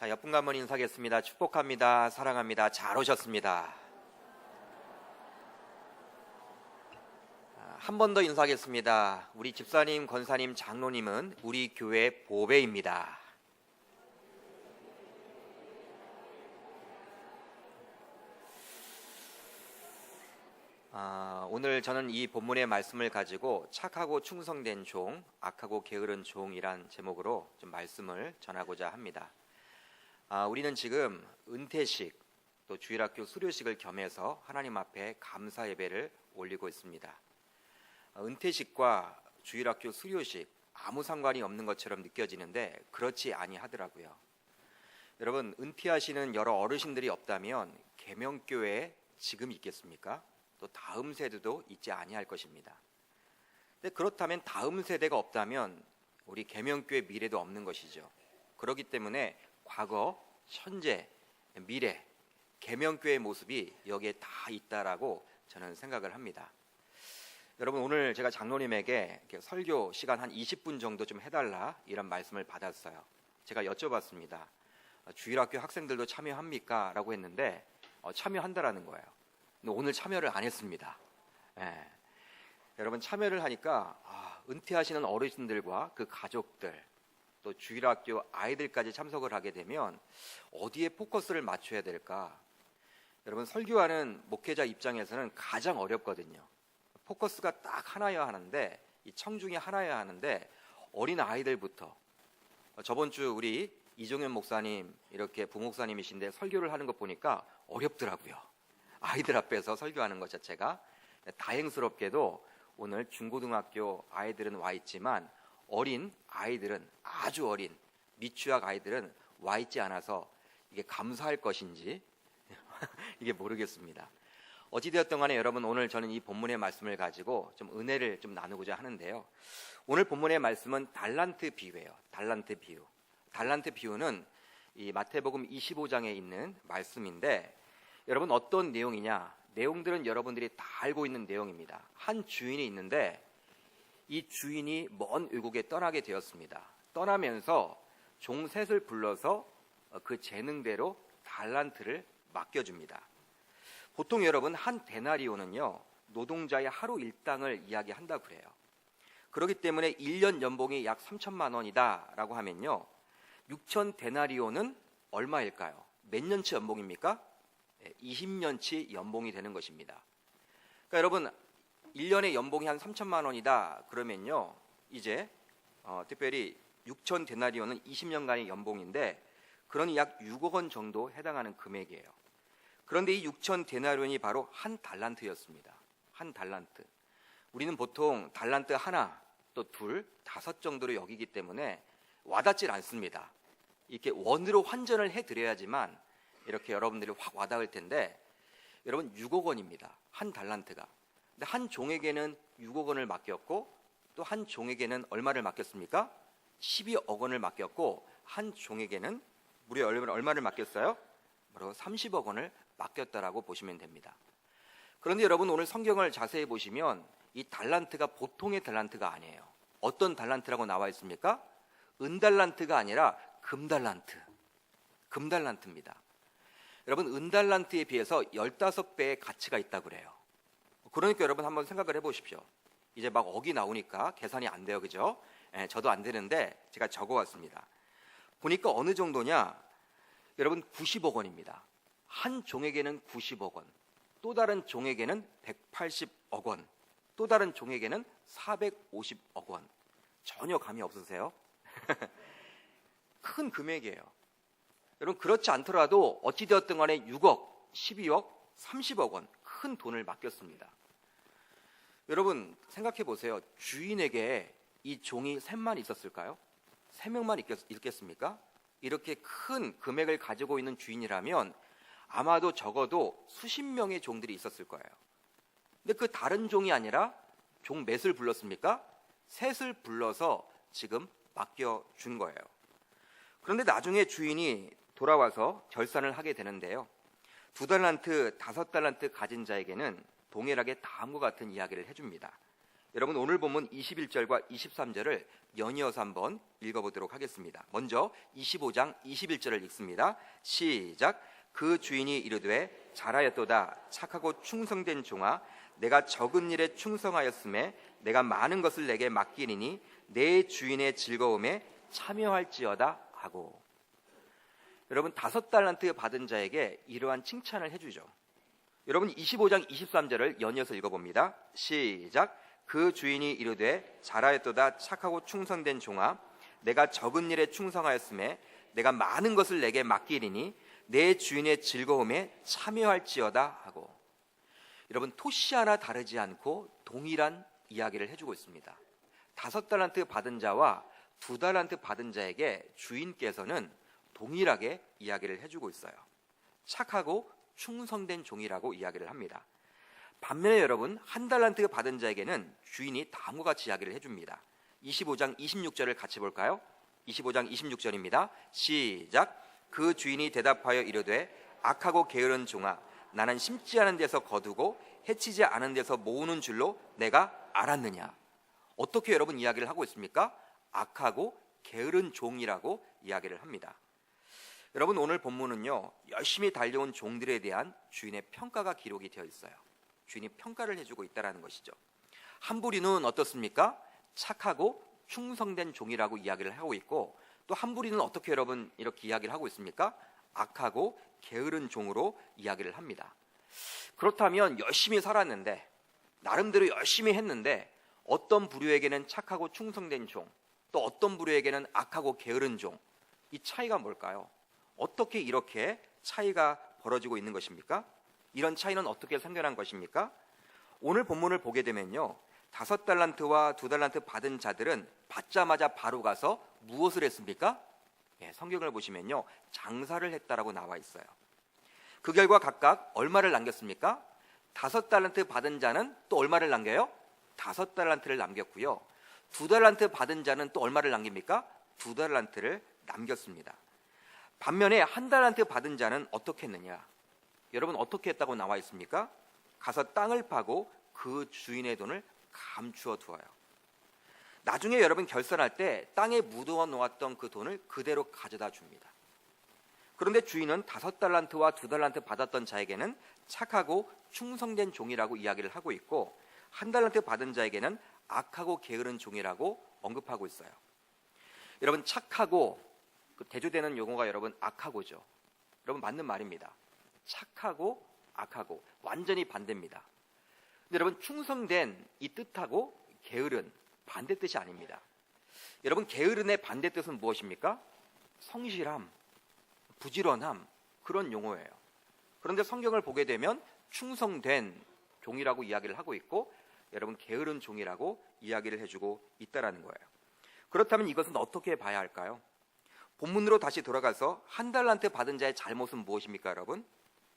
자, 옆분과 한번 인사하겠습니다. 축복합니다. 사랑합니다. 잘 오셨습니다. 한 번 더 인사하겠습니다. 우리 집사님, 권사님, 장로님은 우리 교회 보배입니다. 오늘 저는 이 본문의 말씀을 가지고 착하고 충성된 종, 악하고 게으른 종이란 제목으로 좀 말씀을 전하고자 합니다. 우리는 지금 은퇴식 또 주일학교 수료식을 겸해서 하나님 앞에 감사 예배를 올리고 있습니다. 은퇴식과 주일학교 수료식 아무 상관이 없는 것처럼 느껴지는데 그렇지 아니하더라고요. 여러분, 은퇴하시는 여러 어르신들이 없다면 계명교회에 지금 있겠습니까? 또 다음 세대도 있지 아니할 것입니다. 근데 그렇다면 다음 세대가 없다면 우리 계명교회 미래도 없는 것이죠. 그렇기 때문에 과거, 현재, 미래, 계명교회의 모습이 여기에 다 있다라고 저는 생각을 합니다. 여러분, 오늘 제가 장로님에게 설교 시간 한 20분 정도 좀 해달라 이런 말씀을 받았어요. 제가 여쭤봤습니다. 주일학교 학생들도 참여합니까? 라고 했는데 참여한다라는 거예요. 근데 오늘 참여를 안 했습니다. 여러분, 참여를 하니까 은퇴하시는 어르신들과 그 가족들 또 주일학교 아이들까지 참석을 하게 되면 어디에 포커스를 맞춰야 될까? 여러분, 설교하는 목회자 입장에서는 가장 어렵거든요. 포커스가 딱 하나여야 하는데, 이 청중이 하나여야 하는데 어린 아이들부터 저번 주 우리 이종현 목사님 이렇게 부목사님이신데 설교를 하는 거 보니까 어렵더라고요. 아이들 앞에서 설교하는 것 자체가. 다행스럽게도 오늘 중고등학교 아이들은 와 있지만 어린 아이들은, 아주 어린 미취학 아이들은 와 있지 않아서 이게 감사할 것인지 이게 모르겠습니다. 어찌되었든 간에 여러분, 오늘 저는 이 본문의 말씀을 가지고 좀 은혜를 좀 나누고자 하는데요. 오늘 본문의 말씀은 달란트 비유예요. 달란트 비유. 달란트 비유는 이 마태복음 25장에 있는 말씀인데, 여러분, 어떤 내용이냐? 내용들은 여러분들이 다 알고 있는 내용입니다. 한 주인이 있는데 이 주인이 먼 외국에 떠나게 되었습니다. 떠나면서 종 셋을 불러서 그 재능대로 달란트를 맡겨줍니다. 보통 여러분, 한 데나리오는요 노동자의 하루 일당을 이야기한다고 그래요. 그렇기 때문에 1년 연봉이 약 3천만 원이다 라고 하면요 6천 데나리오는 얼마일까요? 몇 년치 연봉입니까? 20년치 연봉이 되는 것입니다. 그러니까 여러분, 1년에 연봉이 한 3천만 원이다 그러면요 이제 특별히 6천 데나리오는 20년간의 연봉인데, 그러니 약 6억 원 정도 해당하는 금액이에요. 그런데 이 6천 데나리온이 바로 한 달란트였습니다. 한 달란트. 우리는 보통 달란트 하나, 또 둘, 다섯 정도로 여기기 때문에 와닿질 않습니다. 이렇게 원으로 환전을 해드려야지만 이렇게 여러분들이 확 와닿을 텐데, 여러분 6억 원입니다. 한 달란트가. 근데 한 종에게는 6억 원을 맡겼고, 또 한 종에게는 얼마를 맡겼습니까? 12억 원을 맡겼고, 한 종에게는 무려 얼마를 맡겼어요? 바로 30억 원을 맡겼다라고 보시면 됩니다. 그런데 여러분, 오늘 성경을 자세히 보시면 이 달란트가 보통의 달란트가 아니에요. 어떤 달란트라고 나와 있습니까? 은달란트가 아니라 금달란트. 금달란트입니다. 여러분, 은달란트에 비해서 15배의 가치가 있다고 그래요. 그러니까 여러분 한번 생각을 해보십시오. 이제 막 억이 나오니까 계산이 안 돼요, 그죠? 저도 안 되는데 제가 적어왔습니다. 보니까 어느 정도냐? 여러분, 90억 원입니다. 한 종에게는 90억 원, 또 다른 종에게는 180억 원, 또 다른 종에게는 450억 원. 전혀 감이 없으세요? 큰 금액이에요. 여러분, 그렇지 않더라도 어찌되었든 간에 6억, 12억, 30억 원 큰 돈을 맡겼습니다. 여러분, 생각해 보세요. 주인에게 이 종이 셋만 있었을까요? 3명만 있겠습니까? 이렇게 큰 금액을 가지고 있는 주인이라면 아마도 적어도 수십 명의 종들이 있었을 거예요. 근데 그 다른 종이 아니라 종 몇을 불렀습니까? 셋을 불러서 지금 맡겨준 거예요. 그런데 나중에 주인이 돌아와서 결산을 하게 되는데요, 2달란트, 5달란트 가진 자에게는 동일하게 다음과 같은 이야기를 해줍니다. 여러분 오늘 본문 21절과 23절을 연이어서 한번 읽어보도록 하겠습니다. 먼저 25장 21절을 읽습니다. 시작. 그 주인이 이르되 잘하였도다 착하고 충성된 종아 내가 적은 일에 충성하였음에 내가 많은 것을 내게 맡기리니 내 주인의 즐거움에 참여할지어다 하고. 여러분 5달란트 받은 자에게 이러한 칭찬을 해주죠. 여러분 25장 23절을 연이어서 읽어봅니다. 시작. 그 주인이 이르되 잘하였도다 착하고 충성된 종아 내가 적은 일에 충성하였음에 내가 많은 것을 내게 맡기리니 내 주인의 즐거움에 참여할지어다 하고. 여러분 토시 하나 다르지 않고 동일한 이야기를 해주고 있습니다. 5달란트 받은 자와 2달란트 받은 자에게 주인께서는 동일하게 이야기를 해주고 있어요. 착하고 충성된 종이라고 이야기를 합니다. 반면에 여러분 1달란트 받은 자에게는 주인이 다음과 같이 이야기를 해줍니다. 25장 26절을 같이 볼까요? 25장 26절입니다. 시작. 그 주인이 대답하여 이르되 악하고 게으른 종아 나는 심지 않은 데서 거두고 해치지 않은 데서 모으는 줄로 내가 알았느냐. 어떻게 여러분 이야기를 하고 있습니까? 악하고 게으른 종이라고 이야기를 합니다. 여러분 오늘 본문은요 열심히 달려온 종들에 대한 주인의 평가가 기록이 되어 있어요. 주인이 평가를 해주고 있다는 것이죠. 한 부리는 어떻습니까? 착하고 충성된 종이라고 이야기를 하고 있고, 또 한 부리는 어떻게 여러분 이렇게 이야기를 하고 있습니까? 악하고 게으른 종으로 이야기를 합니다. 그렇다면 열심히 살았는데 나름대로 열심히 했는데 어떤 부류에게는 착하고 충성된 종, 또 어떤 부류에게는 악하고 게으른 종, 이 차이가 뭘까요? 어떻게 이렇게 차이가 벌어지고 있는 것입니까? 이런 차이는 어떻게 생겨난 것입니까? 오늘 본문을 보게 되면요 5달란트와 2달란트 받은 자들은 받자마자 바로 가서 무엇을 했습니까? 성경을 보시면요 장사를 했다라고 나와 있어요. 그 결과 각각 얼마를 남겼습니까? 5달란트 받은 자는 또 얼마를 남겨요? 5달란트를 남겼고요. 2달란트 받은 자는 또 얼마를 남깁니까? 2달란트를 남겼습니다. 반면에 1달란트 받은 자는 어떻게 했느냐? 여러분 어떻게 했다고 나와 있습니까? 가서 땅을 파고 그 주인의 돈을 감추어 두어요. 나중에 여러분 결산할 때 땅에 묻어 놓았던 그 돈을 그대로 가져다 줍니다. 그런데 주인은 5달란트와 2달란트 받았던 자에게는 착하고 충성된 종이라고 이야기를 하고 있고, 1달란트 받은 자에게는 악하고 게으른 종이라고 언급하고 있어요. 여러분 착하고, 그 대조되는 용어가 여러분 악하고죠. 여러분 맞는 말입니다. 착하고 악하고 완전히 반대입니다. 근데 여러분 충성된 이 뜻하고 게으른 반대 뜻이 아닙니다. 여러분 게으른의 반대 뜻은 무엇입니까? 성실함, 부지런함, 그런 용어예요. 그런데 성경을 보게 되면 충성된 종이라고 이야기를 하고 있고, 여러분 게으른 종이라고 이야기를 해주고 있다라는 거예요. 그렇다면 이것은 어떻게 봐야 할까요? 본문으로 다시 돌아가서 1달란트 받은 자의 잘못은 무엇입니까 여러분?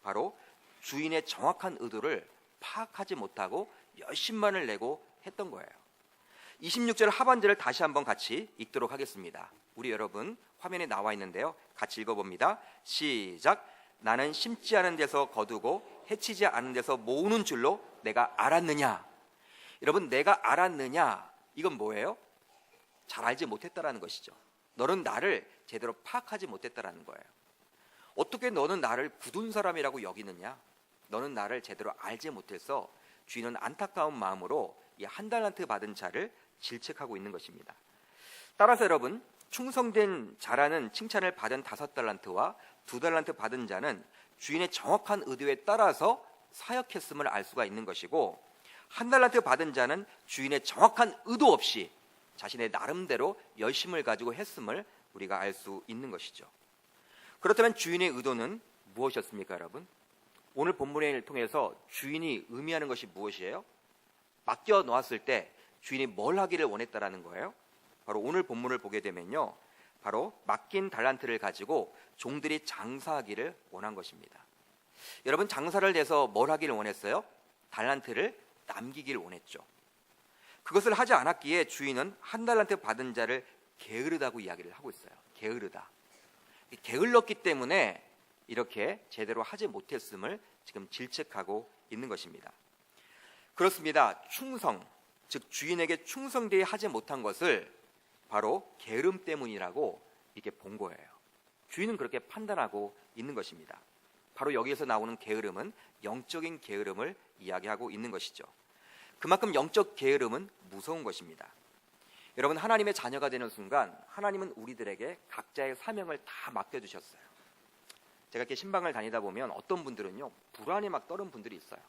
바로 주인의 정확한 의도를 파악하지 못하고 열심만을 내고 했던 거예요. 26절 하반절을 다시 한번 같이 읽도록 하겠습니다. 우리 여러분 화면에 나와 있는데요 같이 읽어봅니다. 시작. 나는 심지 않은 데서 거두고 해치지 않은 데서 모으는 줄로 내가 알았느냐. 여러분 내가 알았느냐 이건 뭐예요? 잘 알지 못했다라는 것이죠. 너는 나를 제대로 파악하지 못했다라는 거예요. 어떻게 너는 나를 굳은 사람이라고 여기느냐? 너는 나를 제대로 알지 못해서 주인은 안타까운 마음으로 이 1달란트 받은 자를 질책하고 있는 것입니다. 따라서 여러분 충성된 자라는 칭찬을 받은 5달란트와 2달란트 받은 자는 주인의 정확한 의도에 따라서 사역했음을 알 수가 있는 것이고, 1달란트 받은 자는 주인의 정확한 의도 없이 자신의 나름대로 열심을 가지고 했음을 우리가 알 수 있는 것이죠. 그렇다면 주인의 의도는 무엇이었습니까 여러분? 오늘 본문을 통해서 주인이 의미하는 것이 무엇이에요? 맡겨 놓았을 때 주인이 뭘 하기를 원했다라는 거예요? 바로 오늘 본문을 보게 되면요 바로 맡긴 달란트를 가지고 종들이 장사하기를 원한 것입니다. 여러분 장사를 해서 뭘 하기를 원했어요? 달란트를 남기기를 원했죠. 그것을 하지 않았기에 주인은 1달란트 받은 자를 게으르다고 이야기를 하고 있어요. 게으르다. 게을렀기 때문에 이렇게 제대로 하지 못했음을 지금 질책하고 있는 것입니다. 그렇습니다. 충성, 즉 주인에게 충성되이 하지 못한 것을 바로 게으름 때문이라고 이렇게 본 거예요. 주인은 그렇게 판단하고 있는 것입니다. 바로 여기에서 나오는 게으름은 영적인 게으름을 이야기하고 있는 것이죠. 그만큼 영적 게으름은 무서운 것입니다. 여러분, 하나님의 자녀가 되는 순간 하나님은 우리들에게 각자의 사명을 다 맡겨주셨어요. 제가 이렇게 신방을 다니다 보면 어떤 분들은요, 불안에 막 떨은 분들이 있어요.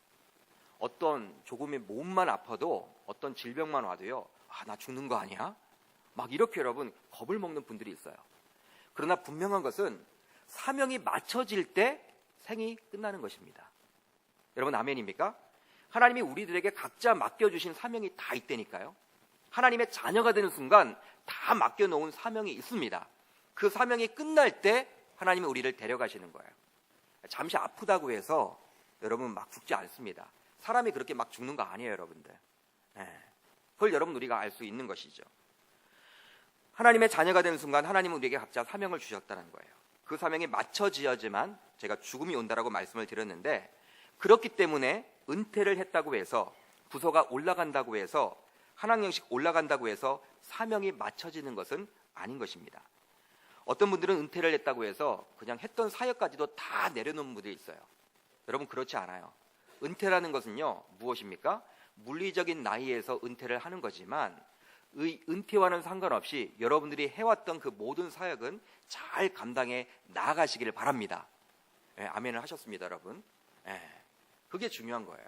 어떤 조금의 몸만 아파도, 어떤 질병만 와도요, 나 죽는 거 아니야? 막 이렇게 여러분 겁을 먹는 분들이 있어요. 그러나 분명한 것은 사명이 맞춰질 때 생이 끝나는 것입니다. 여러분, 아멘입니까? 하나님이 우리들에게 각자 맡겨주신 사명이 다 있다니까요. 하나님의 자녀가 되는 순간 다 맡겨놓은 사명이 있습니다. 그 사명이 끝날 때 하나님은 우리를 데려가시는 거예요. 잠시 아프다고 해서 여러분 막 죽지 않습니다. 사람이 그렇게 막 죽는 거 아니에요, 여러분들. 그걸 여러분 우리가 알 수 있는 것이죠. 하나님의 자녀가 되는 순간 하나님은 우리에게 각자 사명을 주셨다는 거예요. 그 사명이 맞춰지어야지만, 제가 죽음이 온다라고 말씀을 드렸는데, 그렇기 때문에 은퇴를 했다고 해서, 부서가 올라간다고 해서, 한 학년씩 올라간다고 해서 사명이 맞춰지는 것은 아닌 것입니다. 어떤 분들은 은퇴를 했다고 해서 그냥 했던 사역까지도 다 내려놓은 분들이 있어요. 여러분, 그렇지 않아요. 은퇴라는 것은요, 무엇입니까? 물리적인 나이에서 은퇴를 하는 거지만 의 은퇴와는 상관없이 여러분들이 해왔던 그 모든 사역은 잘 감당해 나아가시기를 바랍니다. 아멘을 하셨습니다, 여러분. 그게 중요한 거예요.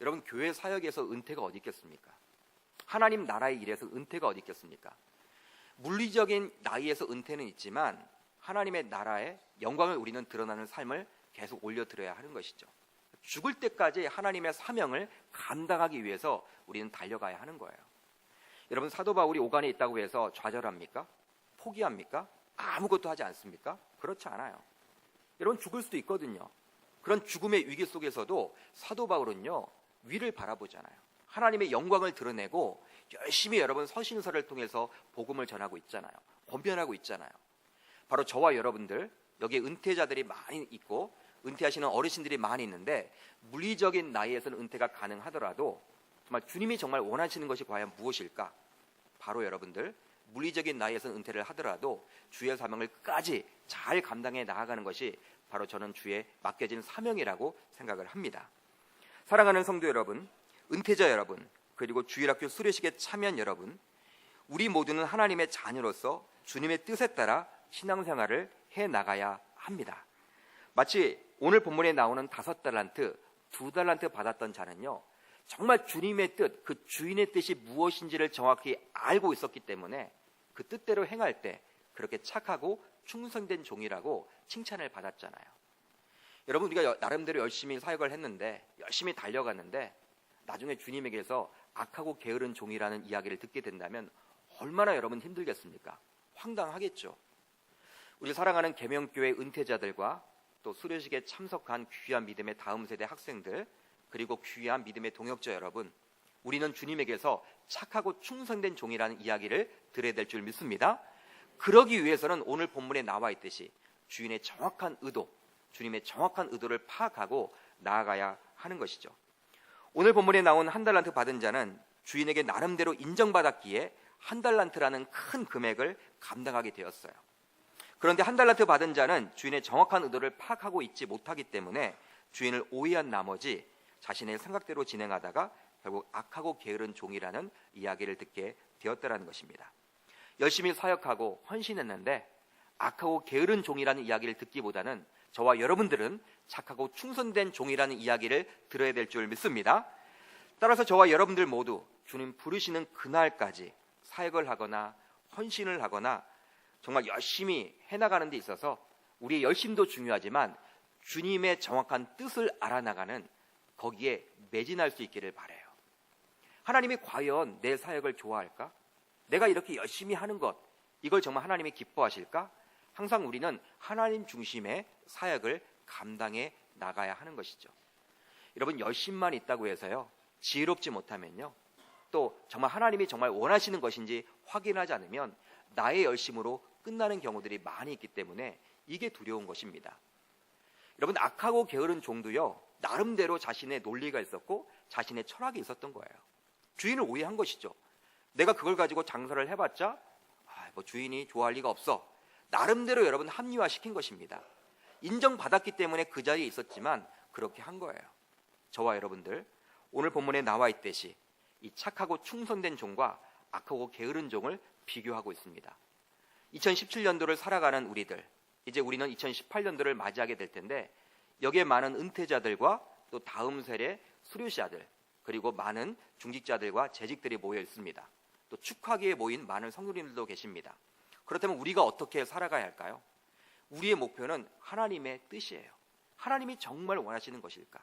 여러분, 교회 사역에서 은퇴가 어디 있겠습니까? 하나님 나라의 일에서 은퇴가 어디 있겠습니까? 물리적인 나이에서 은퇴는 있지만 하나님의 나라의 영광을 우리는 드러나는 삶을 계속 올려드려야 하는 것이죠. 죽을 때까지 하나님의 사명을 감당하기 위해서 우리는 달려가야 하는 거예요. 여러분, 사도 바울이 오간에 있다고 해서 좌절합니까? 포기합니까? 아무것도 하지 않습니까? 그렇지 않아요. 여러분, 죽을 수도 있거든요. 그런 죽음의 위기 속에서도 사도 바울은요, 위를 바라보잖아요. 하나님의 영광을 드러내고 열심히 여러분 서신서를 통해서 복음을 전하고 있잖아요. 권면하고 있잖아요. 바로 저와 여러분들, 여기에 은퇴자들이 많이 있고 은퇴하시는 어르신들이 많이 있는데, 물리적인 나이에서는 은퇴가 가능하더라도 정말 주님이 정말 원하시는 것이 과연 무엇일까? 바로 여러분들, 물리적인 나이에서는 은퇴를 하더라도 주의 사명을 끝까지 잘 감당해 나아가는 것이 바로 저는 주의 맡겨진 사명이라고 생각을 합니다. 사랑하는 성도 여러분, 은퇴자 여러분, 그리고 주일학교 수료식에 참여한 여러분, 우리 모두는 하나님의 자녀로서 주님의 뜻에 따라 신앙생활을 해나가야 합니다. 마치 오늘 본문에 나오는 5달란트, 2달란트 받았던 자는요, 정말 주님의 뜻, 그 주인의 뜻이 무엇인지를 정확히 알고 있었기 때문에 그 뜻대로 행할 때 그렇게 착하고 충성된 종이라고 칭찬을 받았잖아요. 여러분, 우리가 나름대로 열심히 사역을 했는데, 열심히 달려갔는데 나중에 주님에게서 악하고 게으른 종이라는 이야기를 듣게 된다면 얼마나 여러분 힘들겠습니까? 황당하겠죠. 우리 사랑하는 계명교회 은퇴자들과 또 수료식에 참석한 귀한 믿음의 다음 세대 학생들, 그리고 귀한 믿음의 동역자 여러분, 우리는 주님에게서 착하고 충성된 종이라는 이야기를 들어야 될 줄 믿습니다. 그러기 위해서는 오늘 본문에 나와 있듯이 주인의 정확한 의도, 주님의 정확한 의도를 파악하고 나아가야 하는 것이죠. 오늘 본문에 나온 1달란트 받은 자는 주인에게 나름대로 인정받았기에 1달란트라는 큰 금액을 감당하게 되었어요. 그런데 1달란트 받은 자는 주인의 정확한 의도를 파악하고 있지 못하기 때문에 주인을 오해한 나머지 자신의 생각대로 진행하다가 결국 악하고 게으른 종이라는 이야기를 듣게 되었다는 것입니다. 열심히 사역하고 헌신했는데 악하고 게으른 종이라는 이야기를 듣기보다는 저와 여러분들은 착하고 충성된 종이라는 이야기를 들어야 될 줄 믿습니다. 따라서 저와 여러분들 모두 주님 부르시는 그날까지 사역을 하거나 헌신을 하거나 정말 열심히 해나가는 데 있어서 우리의 열심도 중요하지만 주님의 정확한 뜻을 알아나가는, 거기에 매진할 수 있기를 바라요. 하나님이 과연 내 사역을 좋아할까? 내가 이렇게 열심히 하는 것, 이걸 정말 하나님이 기뻐하실까? 항상 우리는 하나님 중심의 사역을 감당해 나가야 하는 것이죠. 여러분, 열심만 있다고 해서요, 지혜롭지 못하면요, 또 정말 하나님이 정말 원하시는 것인지 확인하지 않으면 나의 열심으로 끝나는 경우들이 많이 있기 때문에 이게 두려운 것입니다. 여러분, 악하고 게으른 종도요, 나름대로 자신의 논리가 있었고 자신의 철학이 있었던 거예요. 주인을 오해한 것이죠. 내가 그걸 가지고 장사를 해봤자 뭐 주인이 좋아할 리가 없어. 나름대로 여러분 합리화시킨 것입니다. 인정받았기 때문에 그 자리에 있었지만 그렇게 한 거예요. 저와 여러분들 오늘 본문에 나와 있듯이 이 착하고 충성된 종과 악하고 게으른 종을 비교하고 있습니다. 2017년도를 살아가는 우리들, 이제 우리는 2018년도를 맞이하게 될 텐데 여기에 많은 은퇴자들과 또 다음 세대 수료자들, 그리고 많은 중직자들과 재직들이 모여 있습니다. 또 축하기에 모인 많은 성도님들도 계십니다. 그렇다면 우리가 어떻게 살아가야 할까요? 우리의 목표는 하나님의 뜻이에요. 하나님이 정말 원하시는 것일까?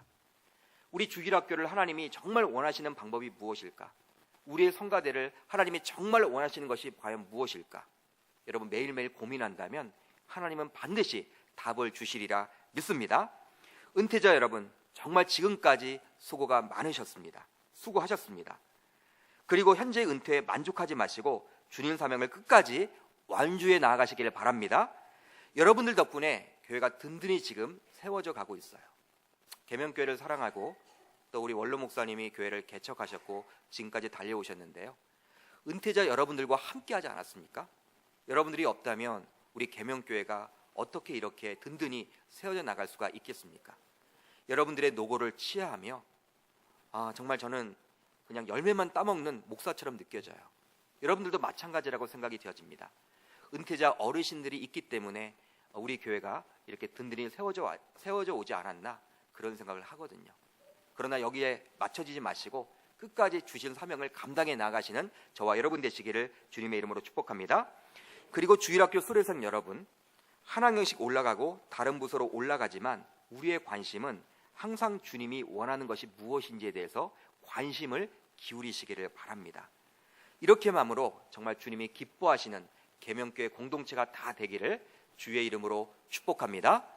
우리 주일학교를 하나님이 정말 원하시는 방법이 무엇일까? 우리의 성가대를 하나님이 정말 원하시는 것이 과연 무엇일까? 여러분 매일매일 고민한다면 하나님은 반드시 답을 주시리라 믿습니다. 은퇴자 여러분, 정말 지금까지 수고가 많으셨습니다. 수고하셨습니다. 그리고 현재의 은퇴에 만족하지 마시고 주님 사명을 끝까지 완주해 나아가시길 바랍니다. 여러분들 덕분에 교회가 든든히 지금 세워져 가고 있어요. 계명교회를 사랑하고 또 우리 원로 목사님이 교회를 개척하셨고 지금까지 달려오셨는데요. 은퇴자 여러분들과 함께하지 않았습니까? 여러분들이 없다면 우리 계명교회가 어떻게 이렇게 든든히 세워져 나갈 수가 있겠습니까? 여러분들의 노고를 치하하며 정말 저는 그냥 열매만 따먹는 목사처럼 느껴져요. 여러분들도 마찬가지라고 생각이 되어집니다. 은퇴자 어르신들이 있기 때문에 우리 교회가 이렇게 든든히 세워져 오지 않았나 그런 생각을 하거든요. 그러나 여기에 맞춰지지 마시고 끝까지 주신 사명을 감당해 나가시는 저와 여러분 되시기를 주님의 이름으로 축복합니다. 그리고 주일학교 수료생 여러분, 한 학년씩 올라가고 다른 부서로 올라가지만 우리의 관심은 항상 주님이 원하는 것이 무엇인지에 대해서 관심을 기울이시기를 바랍니다. 이렇게 마음으로 정말 주님이 기뻐하시는 계명교회 공동체가 다 되기를 주의 이름으로 축복합니다.